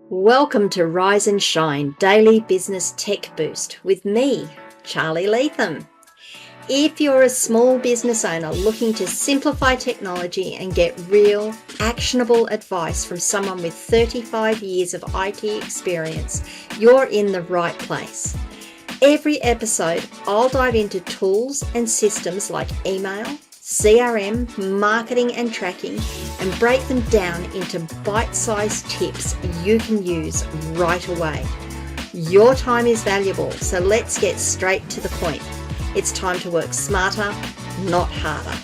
Welcome to Rise and Shine Daily Business Tech Boost with me, Charly Leetham. If you're a small business owner looking to simplify technology and get real, actionable advice from someone with 35 years of IT experience, you're in the right place. Every episode, I'll dive into tools and systems like email, CRM, marketing and tracking, and break them down into bite-sized tips you can use right away. Your time is valuable, so let's get straight to the point. It's time to work smarter, not harder.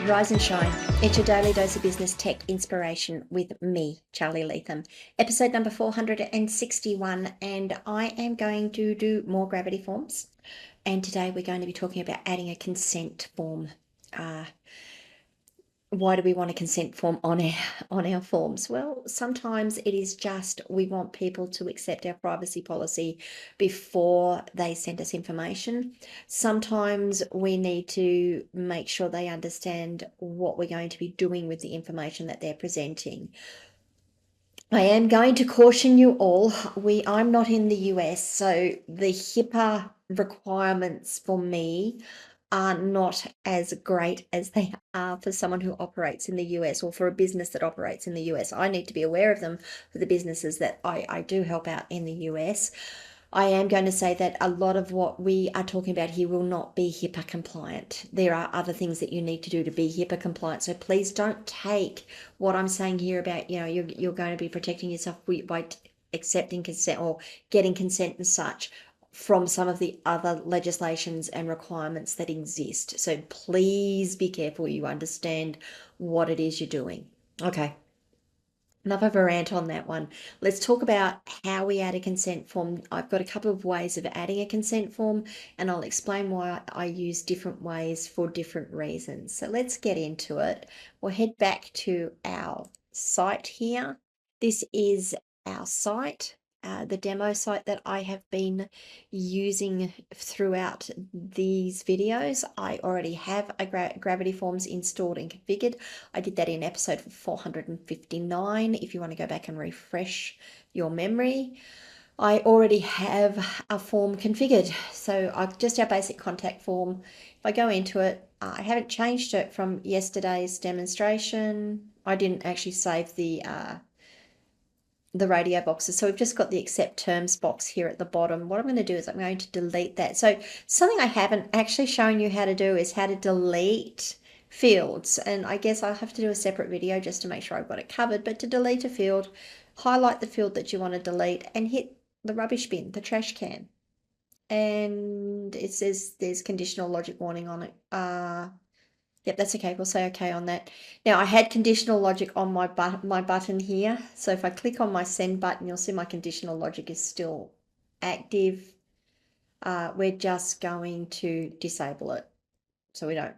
Rise and Shine. It's your daily dose of business tech inspiration with me, Charly Leetham. Episode number 461, and I am going to do more gravity forms. And today we're going to be talking about adding a consent form. Why do we want a consent form on our forms? Well, sometimes it is just we want people to accept our privacy policy before they send us information. Sometimes we need to make sure they understand what we're going to be doing with the information that they're presenting. I am going to caution you all, I'm not in the US, so the HIPAA requirements for me are not as great as they are for someone who operates in the US or for a business that operates in the US. I need to be aware of them for the businesses that I do help out in the US. I am going to say that a lot of what we are talking about here will not be HIPAA compliant. There are other things that you need to do to be HIPAA compliant. So please don't take what I'm saying here about, you're going to be protecting yourself by accepting consent or getting consent and such from some of the other legislations and requirements that exist. So please be careful you understand what it is you're doing. Okay. Enough of a rant on that one. Let's talk about how we add a consent form. I've got a couple of ways of adding a consent form, and I'll explain why I use different ways for different reasons. So let's get into it. We'll head back to our site here. This is our site, the demo site that I have been using throughout these videos. I already have a Gravity Forms installed and configured. I did that in episode 459 if you want to go back and refresh your memory. I already have a form configured, so I've just our basic contact form. If I go into it, I haven't changed it from yesterday's demonstration. I didn't actually save the radio boxes. So we've just got the accept terms box here at the bottom. What I'm going to do is I'm going to delete that. So something I haven't actually shown you how to do is how to delete fields. And I guess I'll have to do a separate video just to make sure I've got it covered. But to delete a field, highlight the field that you want to delete and hit the rubbish bin, the trash can. And it says there's conditional logic warning on it. Yep, that's okay. We'll say okay on that. Now, I had conditional logic on my button here. So if I click on my send button, you'll see my conditional logic is still active. We're just going to disable it so we don't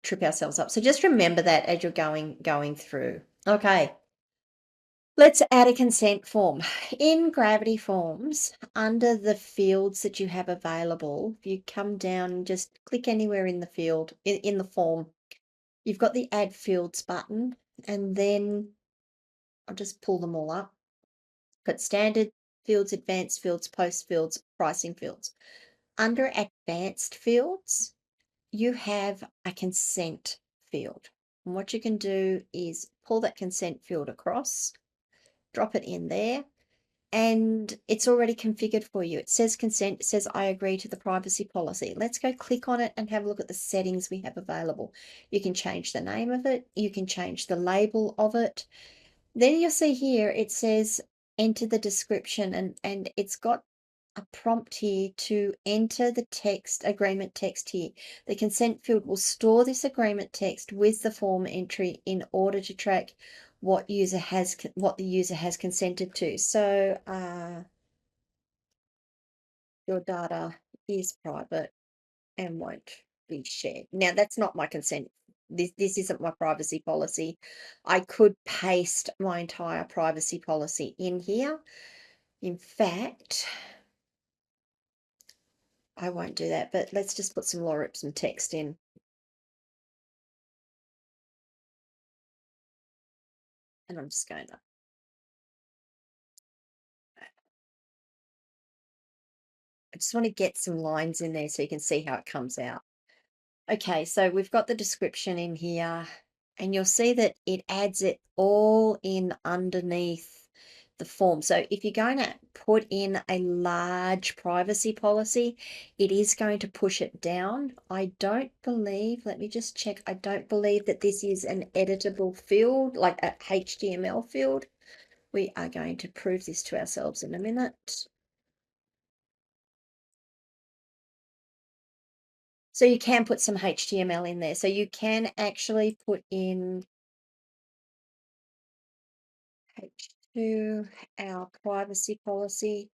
trip ourselves up. So just remember that as you're going through. Okay. Let's add a consent form. In Gravity Forms, under the fields that you have available, if you come down and just click anywhere in the field, in the form, you've got the add fields button, and then I'll just pull them all up. Got standard fields, advanced fields, post fields, pricing fields. Under advanced fields, you have a consent field. And what you can do is pull that consent field across, drop it in there, and it's already configured for you. It says consent, it says I agree to the privacy policy. Let's go click on it and have a look at the settings we have available. You can change the name of it, you can change the label of it. Then you'll see here it says enter the description, and it's got a prompt here to enter the text, agreement text here. The consent field will store this agreement text with the form entry in order to track what the user has consented to. So your data is private and won't be shared. Now that's not my consent. This isn't my privacy policy. I could paste my entire privacy policy in here. In fact, I won't do that, but let's just put some lorem text in. And I'm just going to, I just want to get some lines in there so you can see how it comes out. Okay, so we've got the description in here, and you'll see that it adds it all in underneath the form. So if you're going to put in a large privacy policy, it is going to push it down. I don't believe, let me just check, I don't believe that this is an editable field, like a HTML field. We are going to prove this to ourselves in a minute. So you can put some HTML in there. So you can actually put in to our privacy policy.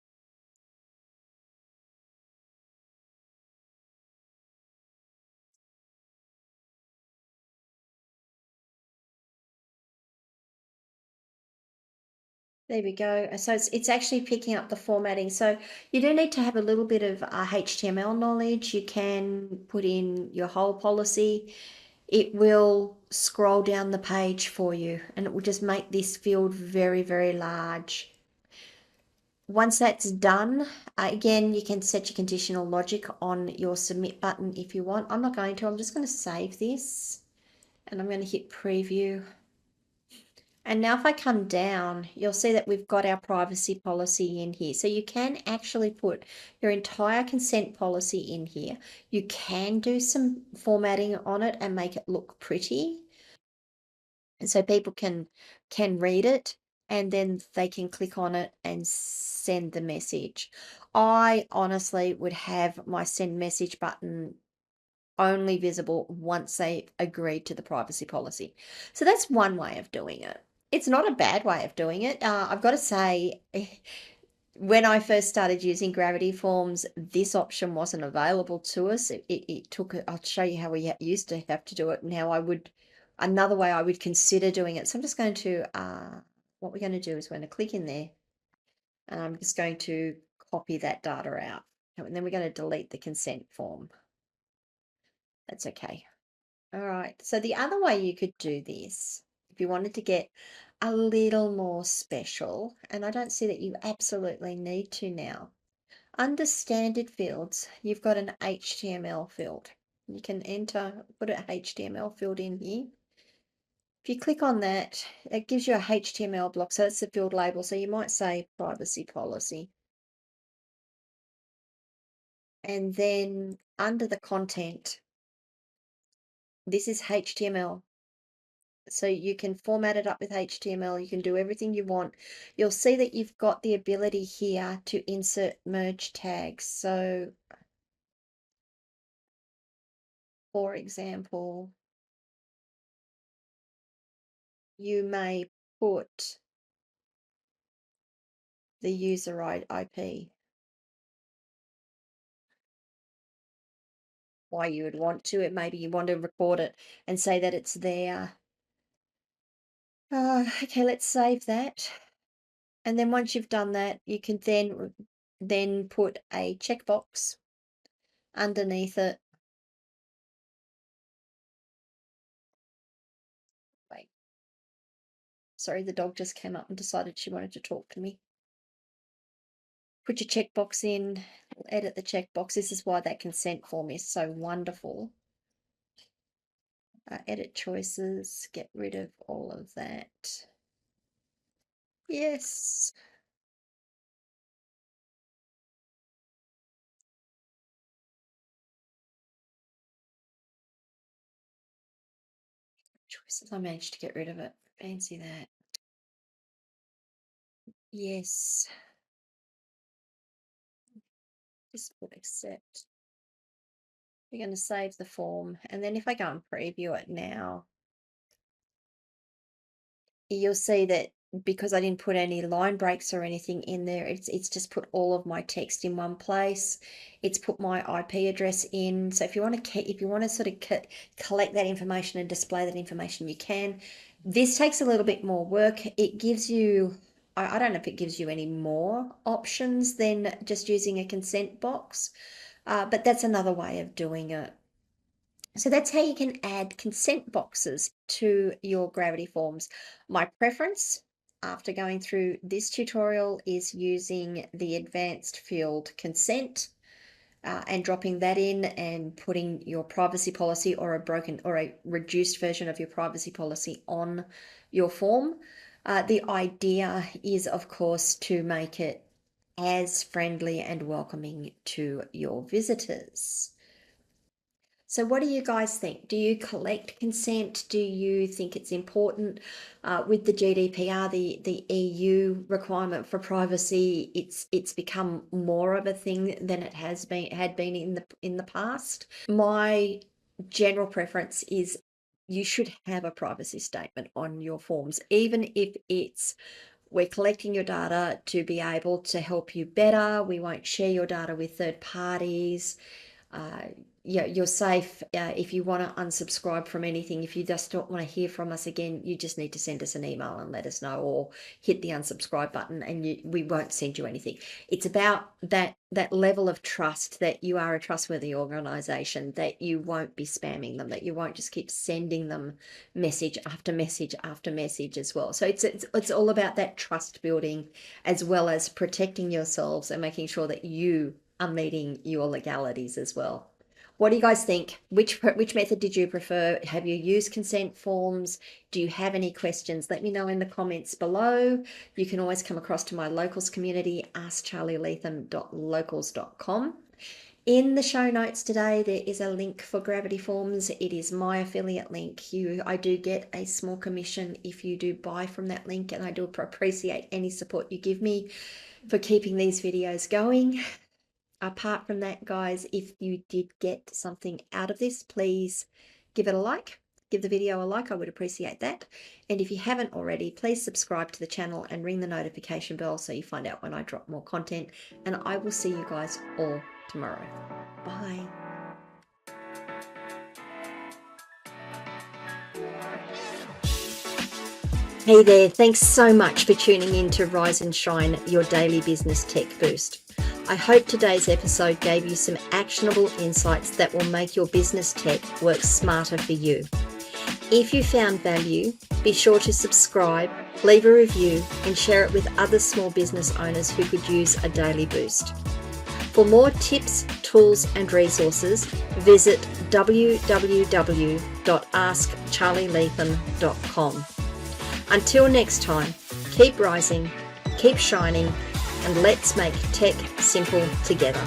There we go. So it's actually picking up the formatting. So you do need to have a little bit of HTML knowledge. You can put in your whole policy. It will scroll down the page for you, and it will just make this field very, very large. Once that's done, again, you can set your conditional logic on your submit button if you want. I'm not going to. I'm just going to save this, and I'm going to hit preview. And now if I come down, you'll see that we've got our privacy policy in here. So you can actually put your entire consent policy in here. You can do some formatting on it and make it look pretty. And so people can read it, and then they can click on it and send the message. I honestly would have my send message button only visible once they agreed to the privacy policy. So that's one way of doing it. It's not a bad way of doing it. I've got to say, when I first started using Gravity Forms, this option wasn't available to us. It took, I'll show you how we used to have to do it and how I would, another way I would consider doing it. So I'm just going to, what we're going to do is we're going to click in there, and I'm just going to copy that data out. And then we're going to delete the consent form. That's okay. All right. So the other way you could do this, if you wanted to get a little more special, and I don't see that you absolutely need to now, under standard fields, you've got an HTML field. You can enter, put an HTML field in here. If you click on that, it gives you a HTML block. So that's the field label. So you might say privacy policy. And then under the content, this is HTML. So you can format it up with HTML, you can do everything you want. You'll see that you've got the ability here to insert merge tags. So for example, you may put the user IP. Why you would want to, it maybe you want to record it and say that it's there. Okay, let's save that. And then once you've done that, you can then put a checkbox underneath it. Wait, sorry, the dog just came up and decided she wanted to talk to me. Put your checkbox in, edit the checkbox. This is why that consent form is so wonderful. Edit choices, get rid of all of that. Yes. Choices, I managed to get rid of it. Fancy that. Yes. Just put accept. We're going to save the form. And then if I go and preview it now, you'll see that because I didn't put any line breaks or anything in there, it's just put all of my text in one place. It's put my IP address in. So if you want to sort of collect that information and display that information, you can. This takes a little bit more work. It gives you, I don't know if it gives you any more options than just using a consent box, but that's another way of doing it. So that's how you can add consent boxes to your Gravity forms. My preference after going through this tutorial is using the advanced field consent and dropping that in and putting your privacy policy or a reduced version of your privacy policy on your form. The idea is, of course, to make it as friendly and welcoming to your visitors. So what do you guys think? Do you collect consent? Do you think it's important? With the GDPR, the EU requirement for privacy, it's become more of a thing than it had been in the past. My general preference is you should have a privacy statement on your forms, even if it's we're collecting your data to be able to help you better. We won't share your data with third parties. Yeah, you're safe. If you want to unsubscribe from anything, if you just don't want to hear from us again, you just need to send us an email and let us know, or hit the unsubscribe button, and we won't send you anything. It's about that level of trust that you are a trustworthy organization, that you won't be spamming them, that you won't just keep sending them message after message after message as well. So it's all about that trust building, as well as protecting yourselves and making sure that you are meeting your legalities as well. What do you guys think? Which method did you prefer? Have you used consent forms? Do you have any questions? Let me know in the comments below. You can always come across to my locals community, askcharlyleetham.locals.com. In the show notes today, there is a link for Gravity Forms. It is my affiliate link. I do get a small commission if you do buy from that link, and I do appreciate any support you give me for keeping these videos going. Apart from that, guys, if you did get something out of this, please give it a like. Give the video a like. I would appreciate that. And if you haven't already, please subscribe to the channel and ring the notification bell so you find out when I drop more content. And I will see you guys all tomorrow. Bye. Hey there, thanks so much for tuning in to Rise and Shine, your daily business tech boost. I hope today's episode gave you some actionable insights that will make your business tech work smarter for you. If you found value, be sure to subscribe, leave a review, and share it with other small business owners who could use a daily boost. For more tips, tools, and resources, visit www.askcharlyleetham.com. Until next time, keep rising, keep shining, and let's make tech simple together.